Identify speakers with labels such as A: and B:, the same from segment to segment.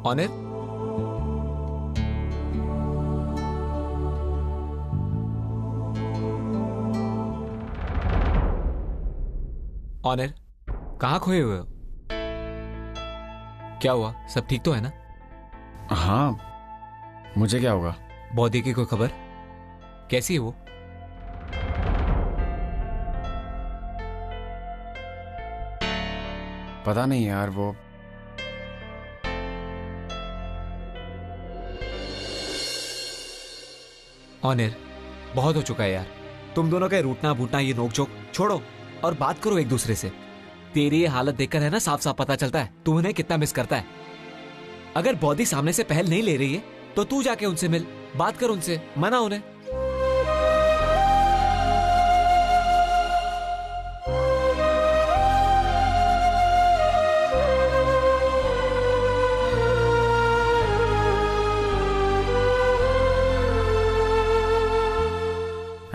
A: Honour, honour, कहाँ खोए हुए हो? क्या हुआ? सब ठीक तो है ना?
B: हाँ, मुझे क्या होगा?
A: बॉडी की कोई खबर? कैसी है वो?
B: पता नहीं यार, वो
A: ऑनर, बहुत हो चुका है यार। तुम दोनों का रूठना भूटना, ये नोकझोंक छोड़ो और बात करो एक दूसरे से। तेरी ये हालत देखकर है ना, साफ साफ पता चलता है तू उन्हें कितना मिस करता है। अगर बॉडी सामने से पहल नहीं ले रही है तो तू जाके उनसे मिल, बात कर उनसे, मना उन्हें।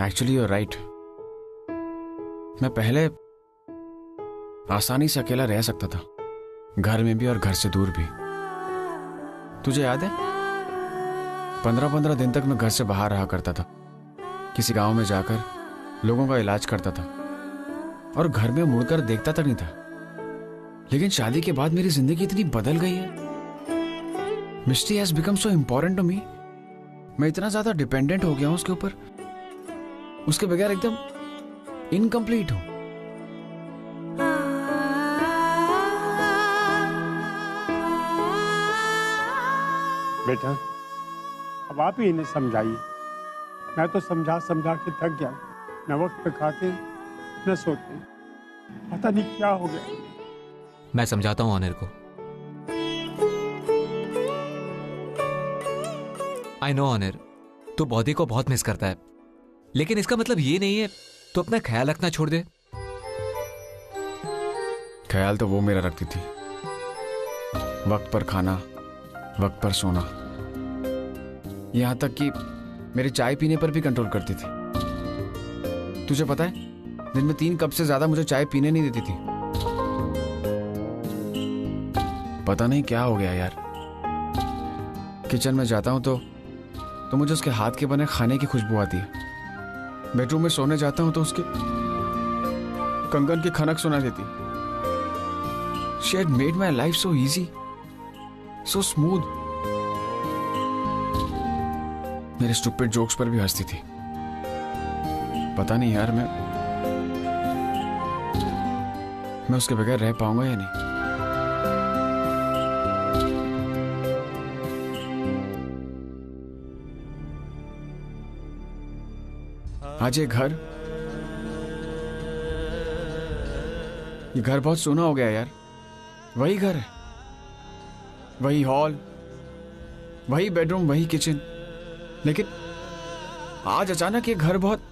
B: Actually you are right. मैं पहले आसानी से अकेला रह सकता था, घर में भी और घर से दूर भी। तुझे याद है 15-15 दिन तक मैं घर से बाहर रहा करता था, किसी गांव में जाकर लोगों का इलाज करता था और घर में मुड़कर देखता तक नहीं था। लेकिन शादी के बाद मेरी जिंदगी इतनी बदल गई है। Misty has become so important to me. मैं इतना ज्यादा डिपेंडेंट हो गया हूं उसके ऊपर, उसके बगैर एकदम इनकम्प्लीट हूं।
C: बेटा, अब आप ही इन्हें समझाइए। मैं तो समझा समझा के थक गया। न वक्त पे खाते न सोते, पता नहीं क्या हो गया।
A: मैं समझाता हूं ऑनर को। आई नो ऑनर, तू बॉडी को बहुत मिस करता है, लेकिन इसका मतलब ये नहीं है तो अपना ख्याल रखना छोड़ दे।
B: ख्याल तो वो मेरा रखती थी, वक्त पर खाना, वक्त पर सोना, यहां तक कि मेरी चाय पीने पर भी कंट्रोल करती थी। तुझे पता है दिन में 3 कप से ज्यादा मुझे चाय पीने नहीं देती थी। पता नहीं क्या हो गया यार। किचन में जाता हूं तो मुझे उसके हाथ के बने खाने की खुशबू आती है। बेडरूम में सोने जाता हूं तो उसके कंगन की खनक सुनाई देती। She had made my life so easy, so smooth. मेरे स्टूपिड जोक्स पर भी हंसती थी। पता नहीं यार, मैं उसके बगैर रह पाऊंगा या नहीं। आज ये घर बहुत सूना हो गया यार। वही घर है, वही हॉल, वही बेडरूम, वही किचन, लेकिन आज अचानक ये घर बहुत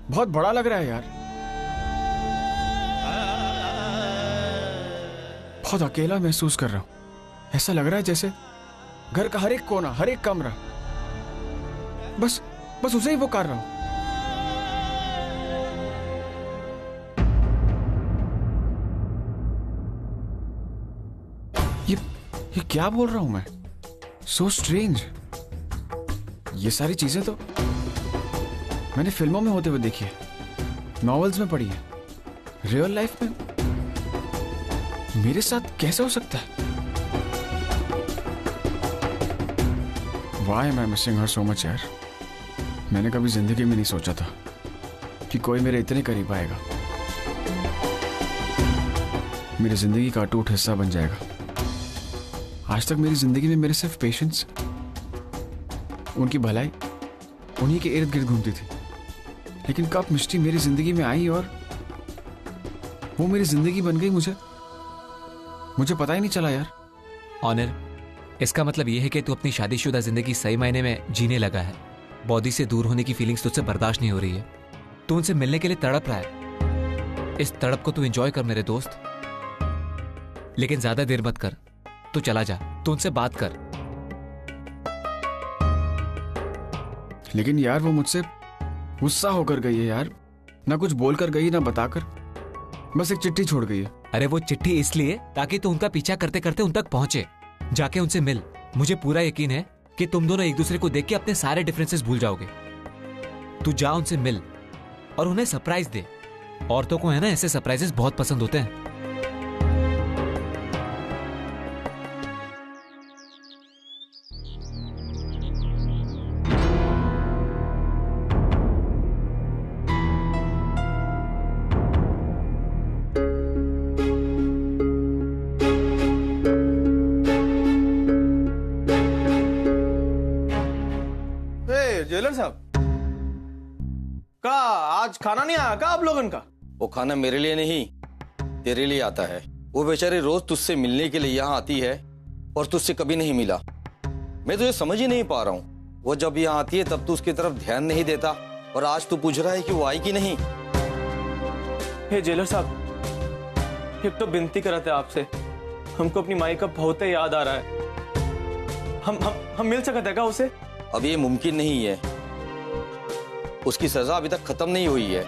B: बहुत बड़ा लग रहा है यार। बहुत अकेला महसूस कर रहा हूं। ऐसा लग रहा है जैसे घर का हर एक कोना, हर एक कमरा बस उसे ही पुकार रहा हूं। ये क्या बोल रहा हूं मैं? So strange. ये सारी चीजें तो मैंने फिल्मों में होते हुए देखी है, नॉवेल्स में पढ़ी है। रियल लाइफ में मेरे साथ कैसे हो सकता है? Why am I missing her so much यार? मैंने कभी जिंदगी में नहीं सोचा था कि कोई मेरे इतने करीब आएगा, मेरी जिंदगी का अटूट हिस्सा बन जाएगा। आज तक मेरी जिंदगी में मेरे सिर्फ पेशेंस, उनकी भलाई उन्हीं के इर्द गिर्द घूमती थी। लेकिन कब मिष्टी मेरी जिंदगी में आई और वो मेरी जिंदगी बन गई, मुझे पता ही नहीं चला यार।
A: ऑनर, इसका मतलब यह है कि तू अपनी शादीशुदा जिंदगी सही मायने में जीने लगा है। बॉडी से दूर होने की फीलिंग्स तुझसे बर्दाश्त नहीं हो रही है। तू उनसे मिलने के लिए तड़प रहा है। इस तड़प को तू एंजॉय कर मेरे दोस्त, लेकिन ज्यादा देर मत कर। तू चला जा, तू उनसे बात कर।
B: लेकिन यार वो मुझसे गुस्सा होकर गई है यार। ना कुछ बोलकर गई, ना बताकर, बस एक चिट्ठी छोड़ गई है।
A: अरे वो चिट्ठी इसलिए ताकि तू उनका पीछा करते करते उन तक पहुंचे। जाके उनसे मिल, मुझे पूरा यकीन है कि तुम दोनों एक दूसरे को देख के अपने सारे डिफरेंसेस भूल जाओगे। तू जा उनसे मिल और उन्हें सरप्राइज दे। औरतों को है ना ऐसे सरप्राइजेस बहुत पसंद होते हैं।
D: जेलर साहब का आज खाना नहीं आया का आप लोगन का?
E: वो खाना मेरे लिए नहीं तेरे लिए आता है। वो बेचारी रोज तुझसे मिलने के लिए यहाँ आती है और तुझसे कभी नहीं मिला। मैं तुझे समझ ही नहीं पा रहा हूँ। वो जब यहाँ आती है तब तू उसकी तरफ ध्यान नहीं देता और आज तू पूछ रहा है कि वो आई कि नहीं।
D: हे जेलर साहब, एक तो विनती करते आपसे, हमको अपनी माई का बहुत ही याद आ रहा है। हम मिल सकते हैं क्या उसे?
E: अब ये मुमकिन नहीं है। उसकी सजा अभी तक खत्म नहीं हुई है।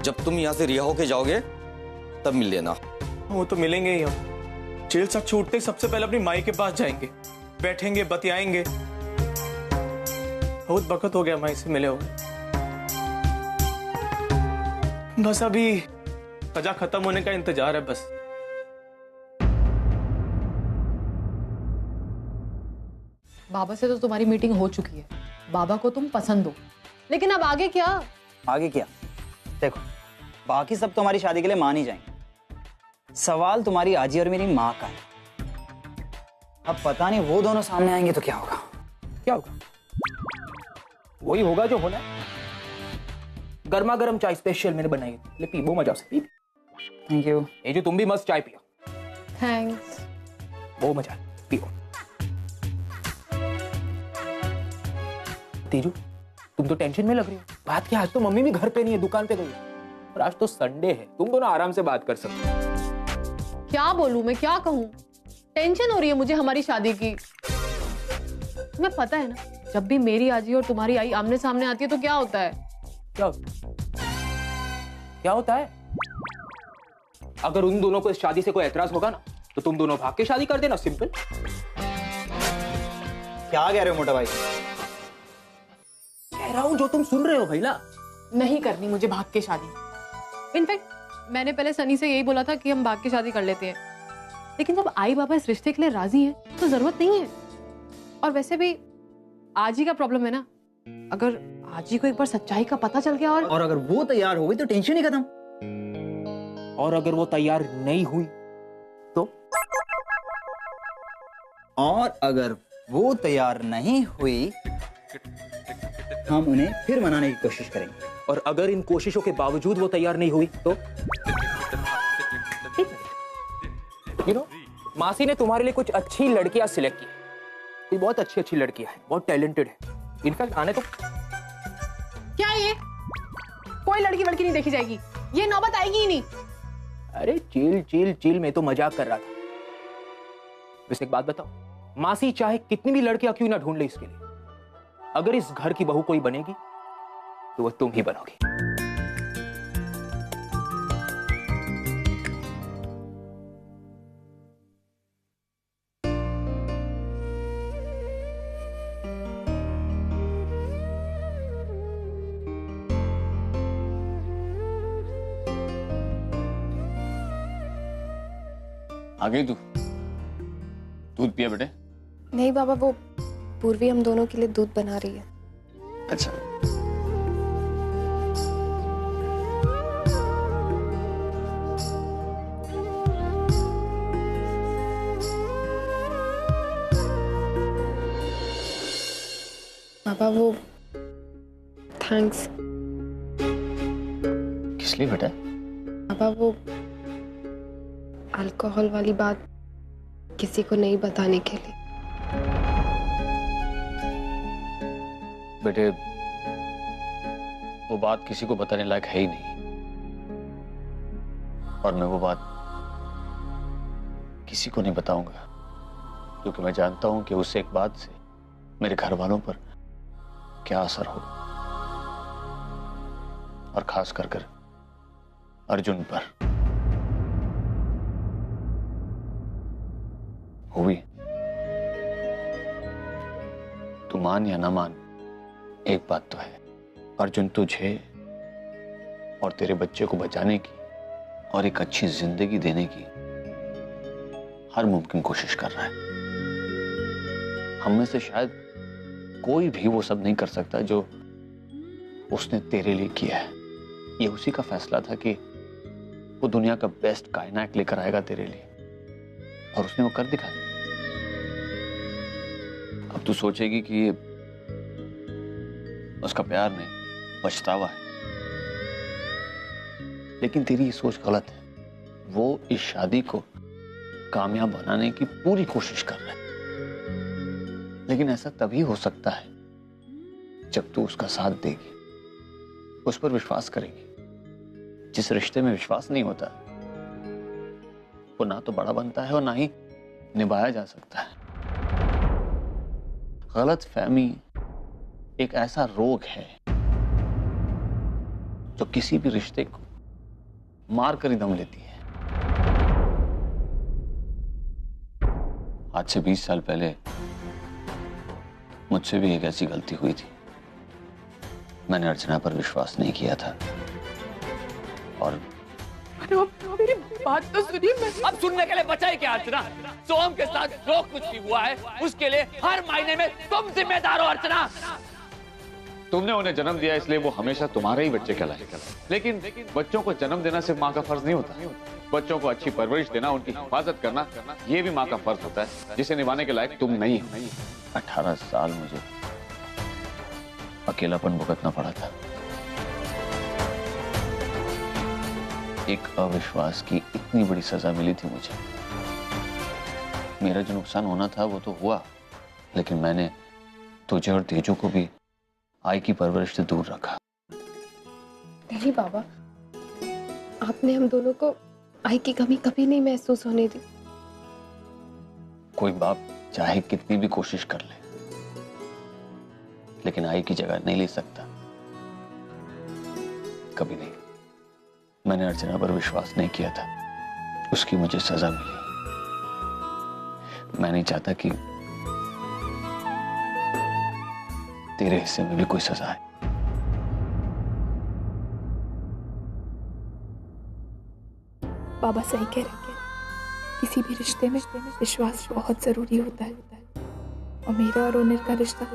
E: जब तुम यहाँ से रिहा होके जाओगे तब मिल लेना।
D: वो तो मिलेंगे ही। हम जेल से छूटते ही सबसे पहले अपनी माई के पास जाएंगे, बैठेंगे, बतियाएंगे। बहुत वक्त हो गया माई से मिले हुए। बस अभी सजा खत्म होने का इंतजार है बस।
F: बाबा से तो तुम्हारी मीटिंग हो चुकी है। बाबा को तुम पसंद हो, लेकिन अब आगे क्या?
G: आगे क्या? देखो, बाकी सब तुम्हारी शादी के लिए मान ही जाएंगे। सवाल तुम्हारी आजी और मेरी माँ का है। अब पता नहीं वो दोनों सामने आएंगे तो क्या होगा?
H: क्या होगा? वही होगा जो होना है। गर्मा गर्म चाय स्पेशल मैंने बनाई है, ले पी, बहुत मजा से पी।
G: Thank you.
H: ये जो तुम भी मस्त चाय पियो।
F: थैंक्स।
H: बहुत मजा है, पियो। तेजू, तुम तो टेंशन में लग रही हो। बात क्या, आज तो मम्मी भी घर पे नहीं है, दुकान पे गई है। और आज तो संडे है, तुम दोनों आराम से बात कर सकते हो।
F: क्या बोलूं मैं, क्या कहूं? टेंशन हो रही है मुझे हमारी शादी की। तुम्हें पता है ना, जब भी मेरी आजी और तुम्हारी आई आमने सामने आती है तो क्या होता है?
H: क्या होता है? अगर उन दोनों को इस शादी से कोई एतराज होगा ना, तो तुम दोनों भाग के शादी कर देना, सिंपल।
G: क्या कह रहे हो मोटा भाई?
H: कह रहा हूं जो तुम सुन रहे हो भाई ना।
F: नहीं करनी मुझे भाग के शादी। इनफैक्ट मैंने पहले सनी से यही बोला था कि हम भाग के शादी कर लेते हैं, लेकिन जब आई बाबा इस रिश्ते के लिए राजी हैं तो जरूरत नहीं है। और वैसे भी आजी का प्रॉब्लम है ना, अगर आजी को एक बार सच्चाई का पता चल गया और
G: अगर वो तैयार हो गई तो टेंशन ही खत्म।
H: और अगर वो तैयार नहीं हुई तो?
G: और अगर वो तैयार नहीं हुई, हम उन्हें फिर मनाने की कोशिश करेंगे।
H: और अगर इन कोशिशों के बावजूद वो तैयार नहीं हुई तो? मासी ने तुम्हारे लिए कुछ अच्छी लड़कियां सिलेक्ट की। कोई बहुत अच्छी अच्छी लड़कियां हैं, बहुत टैलेंटेड है। इनफैक्ट आने तो
F: क्या ये कोई लड़की वड़की नहीं देखी जाएगी, ये नौबत आएगी ही नहीं।
H: अरे चिल चिल चिल, मैं तो मजाक कर रहा था। वैसे एक बात बताओ, मासी चाहे कितनी भी लड़कियां क्यों ना ढूंढ ले इसके लिए, अगर इस घर की बहू कोई बनेगी तो वो तुम ही बनोगी।
B: आ गई तू? दूध पिया बेटे?
I: नहीं बाबा, वो पूर्वी हम दोनों के लिए दूध बना रही है।
B: अच्छा।
I: पापा वो थैंक्स।
B: किस लिए बेटा?
I: पापा वो अल्कोहल वाली बात किसी को नहीं बताने के लिए।
B: बेटे वो बात किसी को बताने लायक है ही नहीं, और मैं वो बात किसी को नहीं बताऊंगा, क्योंकि मैं जानता हूं कि उस एक बात से मेरे घर वालों पर क्या असर हो, और खास कर अर्जुन पर। वो
J: तू मान या ना मान, एक बात तो है, अर्जुन तुझे और तेरे बच्चे को बचाने की और एक अच्छी जिंदगी देने की हर मुमकिन कोशिश कर रहा है। हम में से शायद कोई भी वो सब नहीं कर सकता जो उसने तेरे लिए किया है। ये उसी का फैसला था कि वो दुनिया का बेस्ट कायनात लेकर आएगा तेरे लिए, और उसने वो कर दिखाया। अब तू सोचेगी कि ये उसका प्यार नहीं, पछतावा है, लेकिन तेरी ये सोच गलत है। वो इस शादी को कामयाब बनाने की पूरी कोशिश कर रहा है, लेकिन ऐसा तभी हो सकता है जब तू उसका साथ देगी, उस पर विश्वास करेगी। जिस रिश्ते में विश्वास नहीं होता वो ना तो बड़ा बनता है और ना ही निभाया जा सकता है। गलतफहमी एक ऐसा रोग है जो किसी भी रिश्ते को मार कर ही दम लेती है। आज से 20 साल पहले मुझसे भी एक ऐसी गलती हुई थी। मैंने अर्चना पर विश्वास नहीं किया था, और
K: मेरी बात तो सुनिए। अब सुनने के लिए बचा ही क्या अर्चना? सोहम के साथ जो कुछ भी हुआ है उसके लिए हर महीने में तुम जिम्मेदार हो अर्चना।
J: तुमने उन्हें जन्म दिया इसलिए वो हमेशा तुम्हारे ही बच्चे कहलाए, लेकिन बच्चों को जन्म देना सिर्फ माँ का फर्ज नहीं होता। बच्चों को अच्छी परवरिश देना, उनकी हिफाजत करना, ये भी माँ का फर्ज होता है, जिसे निभाने के लायक तुम नहीं हो। 18 साल मुझे अकेलापन भुगतना पड़ा था। एक अविश्वास की इतनी बड़ी सजा मिली थी मुझे। मेरा जो नुकसान होना था वो तो हुआ, लेकिन मैंने तुझे और तेजू को भी आई की परवरिश से दूर रखा।
I: नहीं बाबा, आपने हम दोनों को आई की कमी कभी नहीं महसूस होने दी।
J: कोई बाप चाहे कितनी भी कोशिश कर ले, लेकिन आई की जगह नहीं ले सकता, कभी नहीं। मैंने अर्चना पर विश्वास नहीं किया था, उसकी मुझे सजा मिली। मैं नहीं चाहता कि तेरे हिस्से में भी कोई सजा है।
L: बाबा सही कह रहे हैं, किसी भी रिश्ते में विश्वास बहुत जरूरी होता है, और मेरा और ओनर का रिश्ता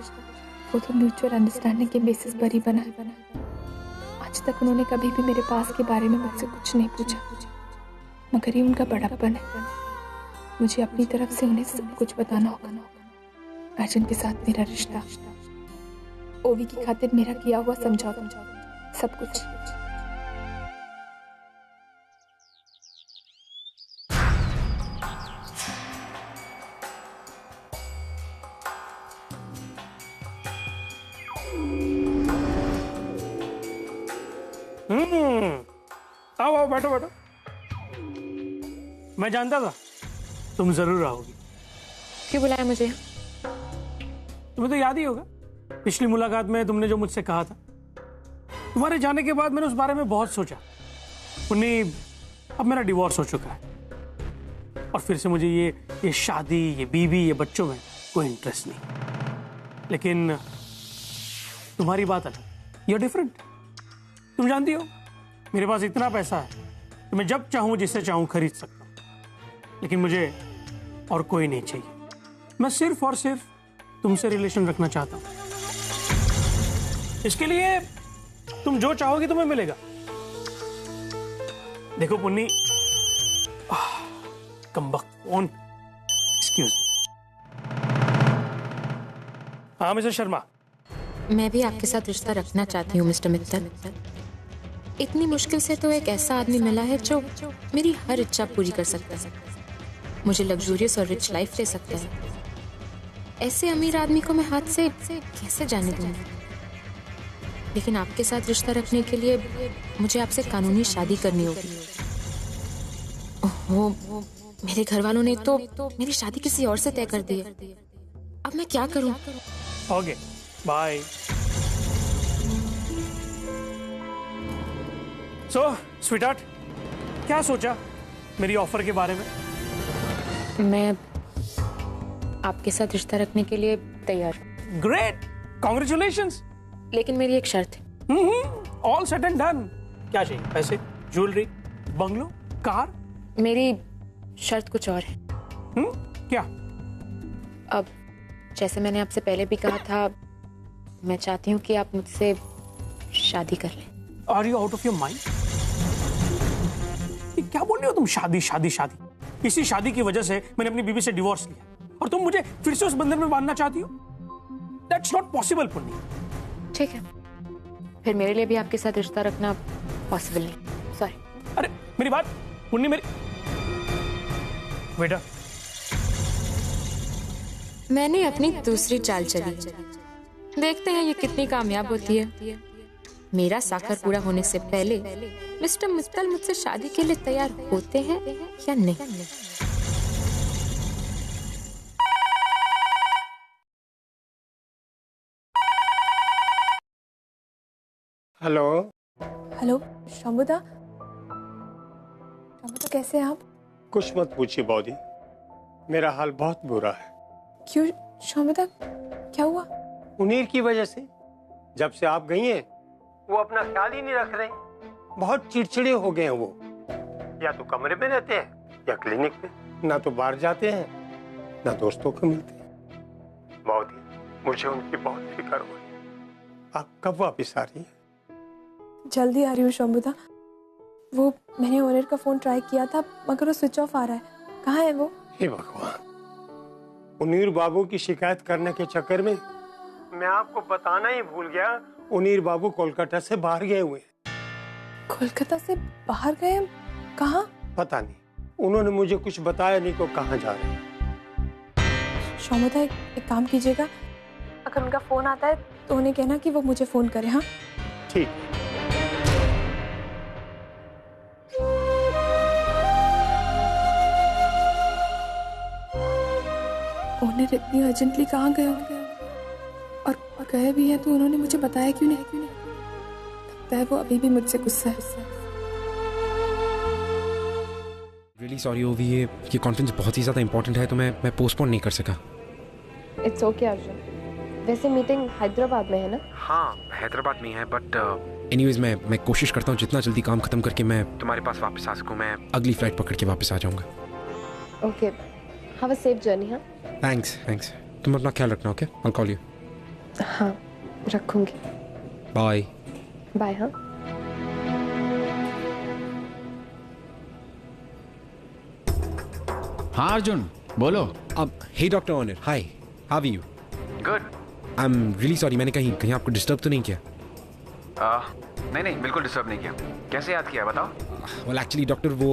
L: वो तो म्यूचुअल अंडरस्टैंडिंग के बेसिस पर ही बना है। आज तक उन्होंने कभी भी मेरे पास के बारे में मुझसे कुछ नहीं पूछा, मगर ये उनका बड़ापन है। मुझे अपनी तरफ से उन्हें सब कुछ बताना होगा। अर्जुन के साथ मेरा रिश्ता, ओवी की खातिर मेरा किया हुआ समझौता, सब कुछ।
C: आओ आओ, बैठो बैठो। मैं जानता था तुम जरूर आओगी।
F: क्यों बुलाया मुझे?
C: तुम्हें तो याद ही होगा, पिछली मुलाकात में तुमने जो मुझसे कहा था। तुम्हारे जाने के बाद मैंने उस बारे में बहुत सोचा। पुन्नी, अब मेरा डिवोर्स हो चुका है और फिर से मुझे ये शादी, ये बीवी, ये बच्चों में कोई इंटरेस्ट नहीं। लेकिन तुम्हारी बात अलग, यू आर डिफरेंट। तुम जानती हो मेरे पास इतना पैसा है कि मैं जब चाहूं जिसे चाहूं खरीद सकता हूं, लेकिन मुझे और कोई नहीं चाहिए। मैं सिर्फ और सिर्फ तुमसे रिलेशन रखना चाहता हूं। इसके लिए तुम जो चाहोगी तुम्हें मिलेगा। देखो पुन्नी, कमबख्त फोन, एक्सक्यूज मी। हाँ मिस्टर शर्मा।
M: मैं भी आपके साथ रिश्ता रखना चाहती हूँ मिस्टर मित्तल। इतनी मुश्किल से तो एक ऐसा आदमी मिला है जो मेरी हर इच्छा पूरी कर सकता है, मुझे लग्जूरियस और रिच लाइफ दे सकता है। ऐसे अमीर आदमी को मैं हाथ से कैसे जाने दूंगी? लेकिन आपके साथ रिश्ता रखने के लिए मुझे आपसे कानूनी शादी करनी होगी। ओहो, मेरे घर वालों ने तो मेरी शादी किसी और से तय कर दी है। अब मैं क्या करूं?
C: Okay, bye. सो स्वीटहार्ट, क्या सोचा मेरी ऑफर के बारे में?
M: मैं आपके साथ रिश्ता रखने के लिए तैयार।
N: Great, congratulations.
M: लेकिन मेरी एक शर्त है।
N: All set and done. क्या चाहिए? पैसे, ज्वेलरी, बंगलो, कार?
M: मेरी शर्त कुछ और है।
N: क्या?
M: अब जैसे मैंने आपसे पहले भी कहा था, मैं चाहती हूँ कि आप मुझसे शादी कर लें।
N: Are you out of your mind? क्या बोल रहे हो तुम? शादी शादी शादी? इसी शादी की वजह से मैंने अपनी बीवी से डिवोर्स लिया और तुम मुझे फिर से उस बंधन में बांधना चाहती हो? That's not possible Punni.
M: ठीक है, फिर मेरे लिए भी आपके साथ रिश्ता रखना पॉसिबल नहीं। सॉरी।
N: अरे मेरी बात पुन्नी, मेरी बेटा,
M: मैंने अपनी दूसरी चाल चली, देखते हैं ये कितनी कामयाब होती है। मेरा साखर पूरा होने से पहले मिस्टर मित्तल मुझसे शादी के लिए तैयार होते हैं या नहीं।
C: हेलो।
L: हेलो शंभुदा। शंभुदा कैसे हैं आप?
C: कुछ मत पूछिए बॉडी, मेरा हाल बहुत बुरा है।
L: क्यों शंभुदा, क्या हुआ?
C: मुनीर की वजह से। जब से आप गई हैं वो अपना ख्याल ही नहीं रख रहे, बहुत चिड़चिड़े हो गए हैं वो। या तो कमरे में रहते हैं या क्लिनिक में, ना तो बाहर जाते हैं ना दोस्तों को मिलते हैं। बॉडी, मुझे उनकी बहुत फिक्र हो रही। आप कब वापस आ रही हैं?
L: जल्दी आ रही हूँ शंभुदा। वो मैंने ओनर का फोन ट्राई किया था मगर वो स्विच ऑफ आ रहा है। कहाँ है वो?
C: हे भगवान, मुनीर बाबू की शिकायत करने के चक्कर में मैं आपको बताना ही भूल गया, मुनीर बाबू कोलकाता से बाहर गए हुए हैं।
L: कोलकाता से बाहर गए? कहाँ?
C: पता नहीं, उन्होंने मुझे कुछ बताया नहीं को कहाँ जा रहे हैं।
L: शंभुदा एक काम कीजिएगा, अगर उनका फोन आता है तो उन्हें कहना कि वो मुझे फोन करे। हाँ
C: ठीक।
L: ओनर इतनी अर्जेंटली कहाँ गए होंगे, और गए भी है तो उन्होंने मुझे बताया क्यों नहीं? लगता है वो अभी भी मुझसे गुस्सा है।
O: रियली सॉरी ओवी, ये कॉन्फ्रेंस बहुत ही ज़्यादा इंपॉर्टेंट है तो मैं पोस्टपोन नहीं कर सका।
I: It's okay Arjun. वैसे मीटिंग हैदराबाद में है ना?
O: हाँ हैदराबाद में है, बट एनीवेज मैं कोशिश करता हूँ जितना जल्दी काम खत्म करके मैं तुम्हारे पास वापस आ सकूँ। मैं अगली फ्लाइट पकड़ के वापस आ जाऊँगा।
I: Okay, have a safe journey. हाँ
O: थैंक्स। तुम अपना ख्याल रखना। Okay, I call you.
I: हाँ रखूंगी।
O: Bye
I: bye. हाँ
B: हाँ अर्जुन बोलो।
O: अब hey doctor owner, hi, how are you?
B: Good.
O: I am really sorry, मैंने कहीं आपको डिस्टर्ब तो नहीं किया?
B: नहीं बिल्कुल डिस्टर्ब नहीं किया। कैसे याद किया बताओ?
O: वेल एक्चुअली डॉक्टर वो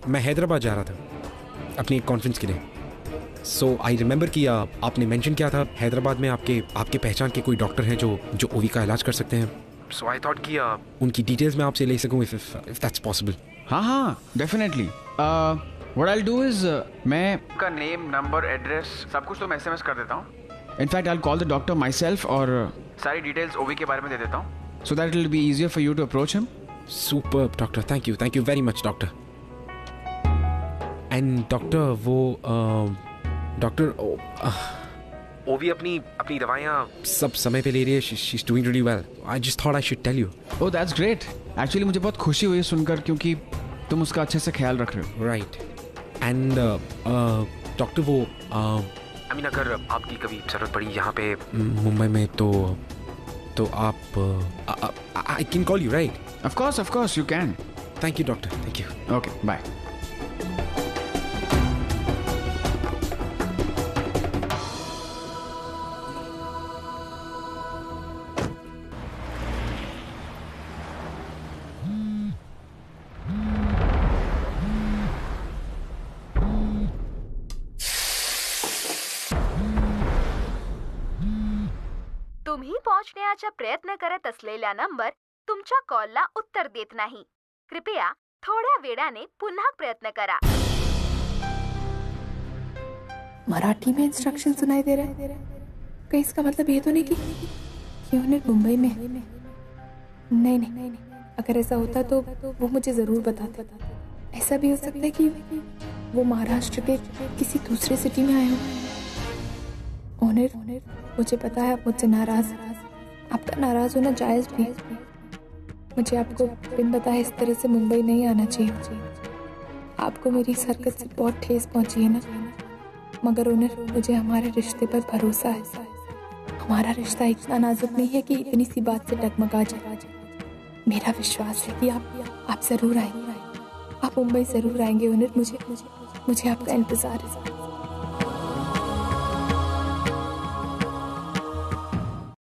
O: मैं हैदराबाद जा रहा था अपनी एक कॉन्फ्रेंस के लिए। सो आई रिमेंबर कि आपने मेंशन किया था हैदराबाद में आपके पहचान के कोई डॉक्टर हैं जो ओवी का इलाज कर सकते हैं। सो आई थॉट कि उनकी डिटेल्स मैं आपसे ले सकूं इफ दैट्स पॉसिबल।
B: हाँ definitely. What I will do is मैं का नेम, नंबर, एड्रेस सब कुछ तो मैं SMS कर देता हूँ। In fact I will call the doctor my self और सारी डिटेल्स ओवी के बारे में दे देता हूँ, so that it will be easier for you to approach him.
O: Super doctor, thank you very much doctor. And doctor वो डॉक्टर ओवी अपनी दवाइयाँ सब समय पे ले रही है। She is doing really well. I just thought I should tell you.
B: Oh that's great. Actually मुझे बहुत खुशी हुई सुनकर, क्योंकि तुम उसका अच्छे से ख्याल रख रहे हो।
O: राइट। एंड डॉक्टर वो आई मीन अगर आपकी कभी जरूरत पड़ी यहाँ पे मुंबई में तो आप I can call you right?
B: Of course you can.
O: Thank you doctor, thank you.
B: Okay bye.
P: तुम्ही पोहोचण्याचा प्रयत्न करत असलेल्या नंबर तुमच्या कॉलला उत्तर देत नाही। कृपया थोड्या वेळाने पुन्हा प्रयत्न करा।
L: मराठी में इंस्ट्रक्शन सुनाई दे रहा है। कहीं इसका मतलब ये तो नहीं कि उन्हें मुंबई में? नहीं, अगर ऐसा होता तो वो मुझे जरूर बताते। ऐसा भी हो सकता है कि वो महाराष्ट्र के किसी दूसरे सिटी में आए हो। ओनर, मुझे पता है आप मुझसे नाराज हैं। आपका नाराज होना जायज भी है। मुझे आपको बिन बताए इस तरह से मुंबई नहीं आना चाहिए। आपको मेरी इस हरकत से बहुत ठेस पहुंची है ना, मगर ओनर मुझे हमारे रिश्ते पर भरोसा है। हमारा रिश्ता इतना नाजुक नहीं है कि इतनी सी बात से डगमगा जाए। मेरा विश्वास है कि आप जरूर आएंगे, आप मुंबई जरूर आएंगे ओनर। मुझे आपका इंतजार है।